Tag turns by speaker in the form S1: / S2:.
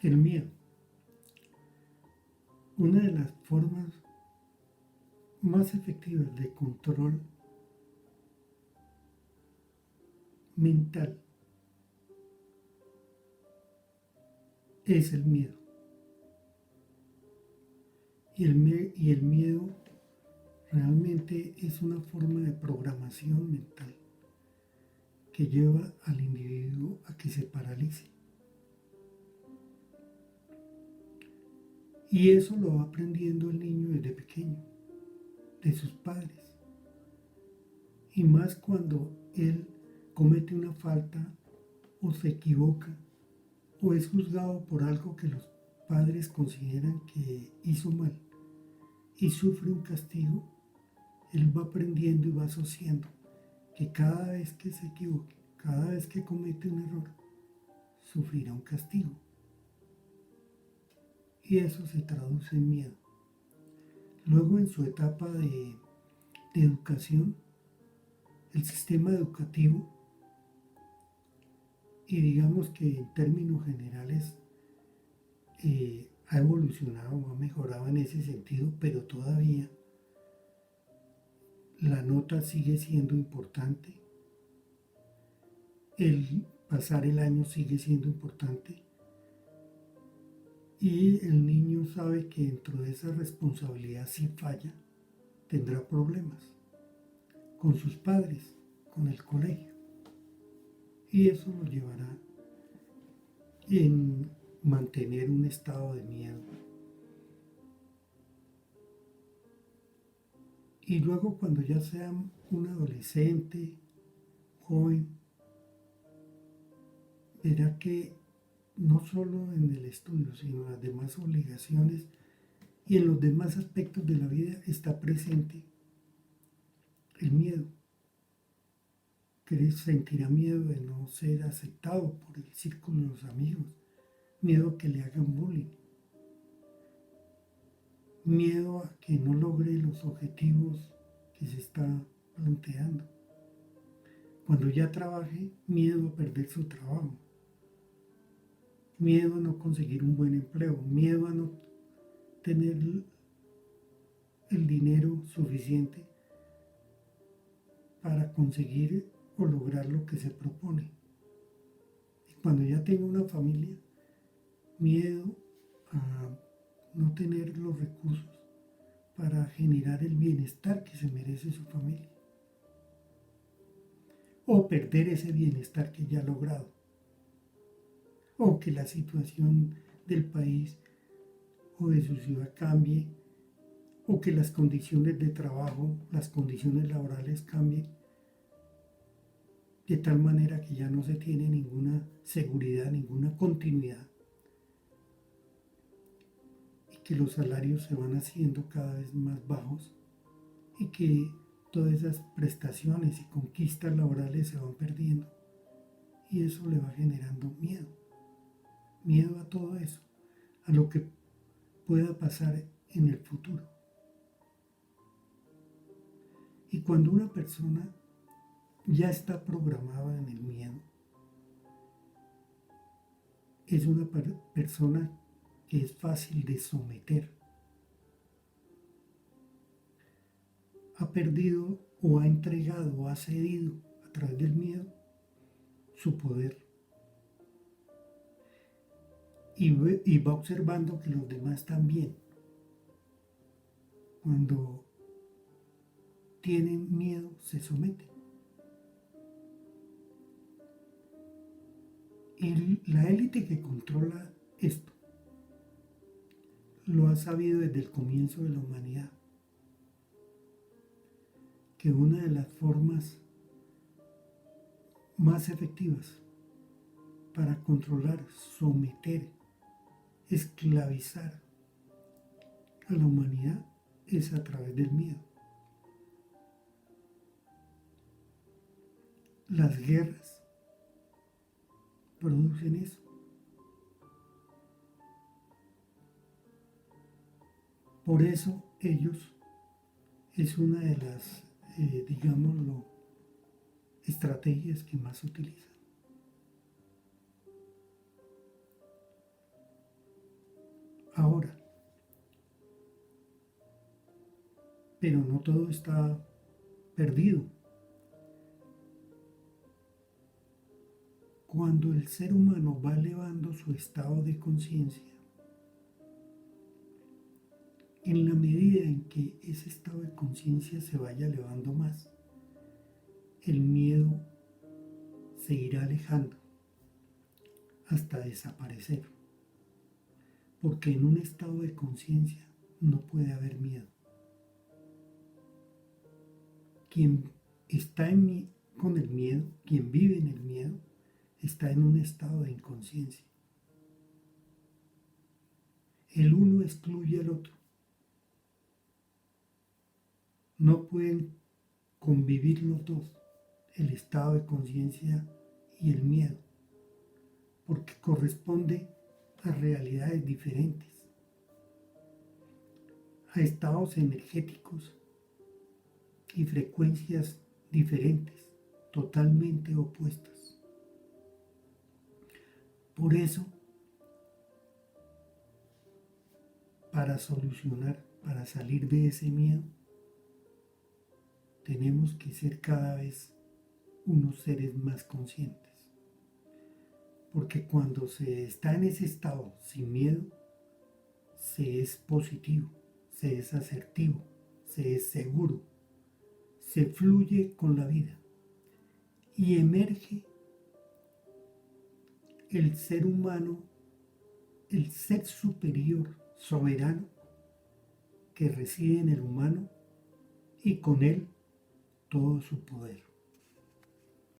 S1: El miedo. Una de las formas más efectivas de control mental es el miedo. Y el miedo realmente es una forma de programación mental que lleva al individuo a que se paralice. Y eso lo va aprendiendo el niño desde pequeño, de sus padres. Y más cuando él comete una falta o se equivoca o es juzgado por algo que los padres consideran que hizo mal y sufre un castigo, él va aprendiendo y va asociando que cada vez que se equivoque, cada vez que comete un error, sufrirá un castigo. Y eso se traduce en miedo. Luego en su etapa de educación, el sistema educativo, y digamos que en términos generales ha evolucionado, ha mejorado en ese sentido, pero todavía la nota sigue siendo importante, el pasar el año sigue siendo importante y el niño sabe que dentro de esa responsabilidad, si falla, tendrá problemas con sus padres, con el colegio, y eso lo llevará en mantener un estado de miedo. Y luego cuando ya sea un adolescente, joven, verá que no solo en el estudio, sino en las demás obligaciones y en los demás aspectos de la vida está presente el miedo, que sentirá miedo de no ser aceptado por el círculo de los amigos, miedo a que le hagan bullying, miedo a que no logre los objetivos que se está planteando. Cuando ya trabaje, miedo a perder su trabajo, miedo a no conseguir un buen empleo, miedo a no tener el dinero suficiente para conseguir o lograr lo que se propone. Y cuando ya tenga una familia, miedo a no tener los recursos para generar el bienestar que se merece su familia. O perder ese bienestar que ya ha logrado. O que la situación del país o de su ciudad cambie. O que las condiciones de trabajo, las condiciones laborales cambien. De tal manera que ya no se tiene ninguna seguridad, ninguna continuidad. Y que los salarios se van haciendo cada vez más bajos. Y que todas esas prestaciones y conquistas laborales se van perdiendo. Y eso le va generando miedo. Miedo a todo eso, a lo que pueda pasar en el futuro. Y cuando una persona ya está programada en el miedo, es una persona que es fácil de someter. Ha perdido o ha entregado o ha cedido a través del miedo su poder. Y va observando que los demás también. Cuando tienen miedo, se someten. Y la élite que controla esto lo ha sabido desde el comienzo de la humanidad, que una de las formas más efectivas para controlar, someter, esclavizar a la humanidad es a través del miedo. Las guerras producen eso. Por eso ellos es una de las, digámoslo, estrategias que más utilizan. pero no todo está perdido. Cuando el ser humano va elevando su estado de conciencia, en la medida en que ese estado de conciencia se vaya elevando más, el miedo se irá alejando hasta desaparecer, porque en un estado de conciencia no puede haber miedo. Quien está con el miedo, quien vive en el miedo, está en un estado de inconsciencia. El uno excluye al otro. No pueden convivir los dos, el estado de conciencia y el miedo, porque corresponde a realidades diferentes, a estados energéticos y frecuencias diferentes, totalmente opuestas. Por eso, para solucionar, para salir de ese miedo, tenemos que ser cada vez unos seres más conscientes. Porque cuando se está en ese estado sin miedo, se es positivo, se es asertivo, se es seguro, se fluye con la vida y emerge el ser humano, el ser superior, soberano, que reside en el humano y con él todo su poder.